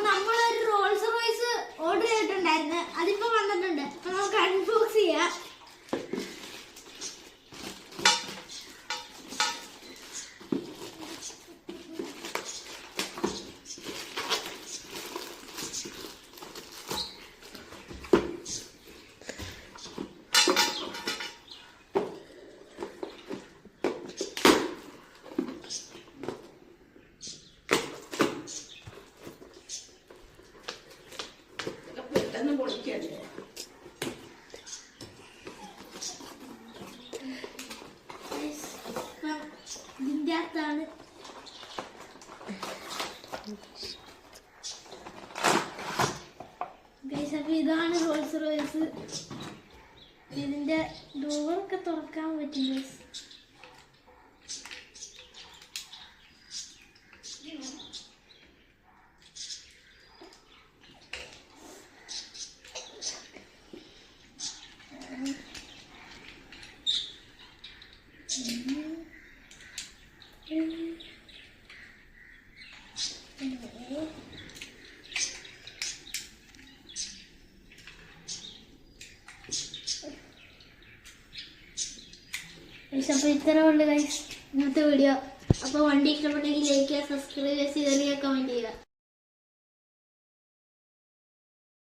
നമ്മളൊരു Rolls Royce order ചെയ്തിട്ടുണ്ടായിരുന്നു, അതിപ്പോ വന്നിട്ടുണ്ട്. അപ്പൊ നമുക്ക് അൺബോക്സ് ചെയ്യാം. ഇതിന്റെ അകത്താണ് അപ്പൊ ഇതാണ് റോൾസ് റോയ്സ്. ഇതിന്റെ ഡോറൊക്കെ തുറക്കാൻ പറ്റും. അപ്പോൾ ഇത്രേ ഉള്ളൂ ഗൈസ് ഇന്നത്തെ വീഡിയോ. അപ്പോൾ വണ്ടി ഇഷ്ടപ്പെട്ടെങ്കിൽ ലൈക്ക് ചെയ്യുക, സബ്സ്ക്രൈബ് ചെയ്യുക, കമൻറ്റ് ചെയ്യുക.